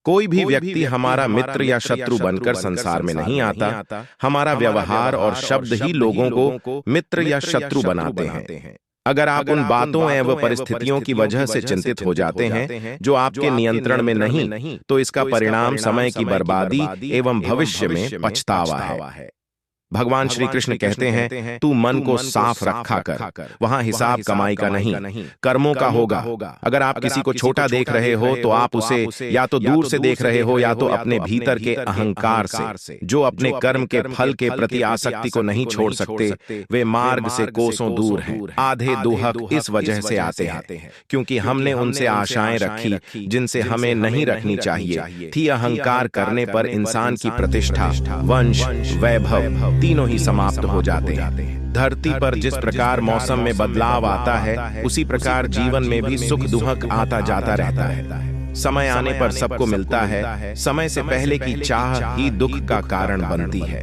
कोई भी व्यक्ति हमारा मित्र या शत्रु बनकर संसार में नहीं आता। हमारा व्यवहार और शब्द ही लोगों को मित्र या शत्रु बनाते हैं। अगर आप उन बातों एवं परिस्थितियों की वजह से चिंतित हो जाते हैं जो आपके नियंत्रण में नहीं, तो इसका परिणाम समय की बर्बादी एवं भविष्य में पछतावा है। भगवान श्री कृष्ण कहते हैं, तू मन को साफ रखा कर, वहां हिसाब कमाई का नहीं, कर्मों का होगा। अगर आप किसी को छोटा देख रहे हो तो आप उसे या तो दूर से देख रहे हो या तो अपने भीतर के अहंकार से। जो अपने कर्म के फल के प्रति आसक्ति को नहीं छोड़ सकते, वे मार्ग से कोसों दूर हैं। आधे दुहक इस वजह से आते हैं क्योंकि हमने उनसे आशाएं रखी जिनसे हमें नहीं रखनी चाहिए थी। अहंकार करने पर इंसान की प्रतिष्ठा, वंश, वैभव तीनों ही समाप्त हो जाते हैं। धरती पर जिस प्रकार मौसम में बदलाव आता है, उसी प्रकार जीवन में भी सुख दुहक आता जाता रहता है। समय आने पर सबको मिलता है, समय से पहले की चाह ही दुख का कारण बनती है।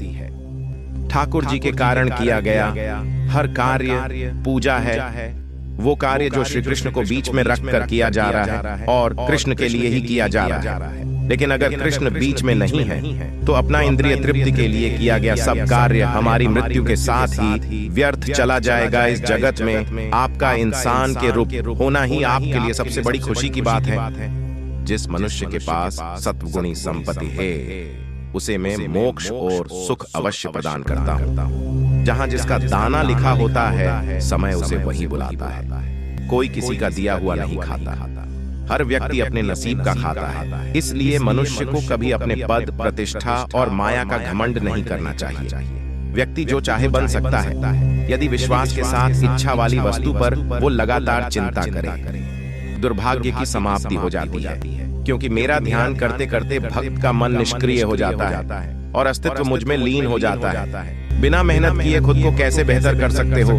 ठाकुर जी के कारण किया गया हर कार्य पूजा है। वो कार्य जो श्री कृष्ण को बीच में रखकर किया जा रहा है और कृष्ण के लिए ही किया जा रहा है। लेकिन अगर कृष्ण बीच में नहीं है तो अपना इंद्रिय तृप्ति के लिए किया गया सब कार्य हमारी मृत्यु के साथ ही व्यर्थ चला जाएगा। इस जगत में आपका इंसान के रूप होना ही आपके लिए सबसे बड़ी खुशी की बात है। जिस मनुष्य के पास सत्वगुणी संपत्ति है, उसे मैं मोक्ष और सुख अवश्य प्रदान करता हूँ। जहाँ जिसका दाना लिखा होता है, समय उसे वही बुलाता है। कोई किसी का दिया हुआ नहीं खाता, हर व्यक्ति अपने नसीब का खाता है। इसलिए मनुष्य को कभी अपने पद, प्रतिष्ठा और माया का घमंड नहीं करना चाहिए। व्यक्ति जो चाहे बन सकता है यदि विश्वास के साथ इच्छा वाली वस्तु पर वो लगातार चिंता करे। दुर्भाग्य की समाप्ति हो जाती है क्योंकि मेरा ध्यान करते करते भक्त का मन निष्क्रिय हो जाता है और अस्तित्व मुझ में लीन हो जाता है। बिना मेहनत किए खुद को कैसे बेहतर कर सकते हो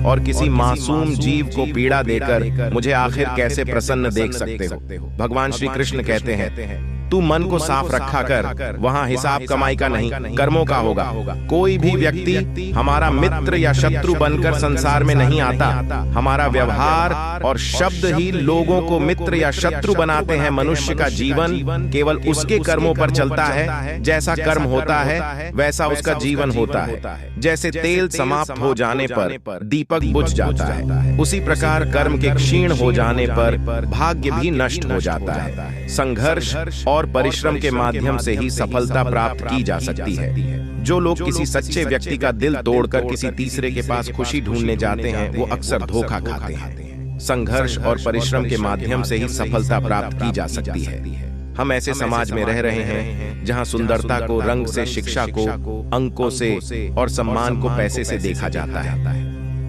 और किसी मासूम जीव को पीड़ा देकर मुझे आखिर कैसे प्रसन्न देख सकते हो। भगवान श्री कृष्ण कहते हैं, तू मन को साफ रखा कर, वहां हिसाब कमाई का नहीं, कर्मों का होगा। कोई भी व्यक्ति हमारा मित्र या शत्रु बनकर संसार में नहीं आता। हमारा व्यवहार और शब्द ही लोगों को मित्र या शत्रु बनाते हैं। मनुष्य का जीवन केवल उसके कर्मों पर चलता है। जैसा कर्म होता है वैसा उसका जीवन होता है। जैसे तेल समाप्त हो जाने पर दीपक बुझ जाता है, उसी प्रकार कर्म के क्षीण हो जाने पर भाग्य भी नष्ट हो जाता है। संघर्ष और परिश्रम के माध्यम से ही सफलता प्राप्त की जा सकती है। जो लोग किसी सच्चे व्यक्ति का दिल तोड़कर किसी तीसरे के पास खुशी ढूंढने जाते हैं, वो अक्सर धोखा खाते हैं। संघर्ष और परिश्रम के माध्यम से ही सफलता प्राप्त की जा सकती है। हम ऐसे समाज में रह रहे हैं जहां सुंदरता को रंग से, शिक्षा को अंकों से और सम्मान को पैसे से देखा जाता है।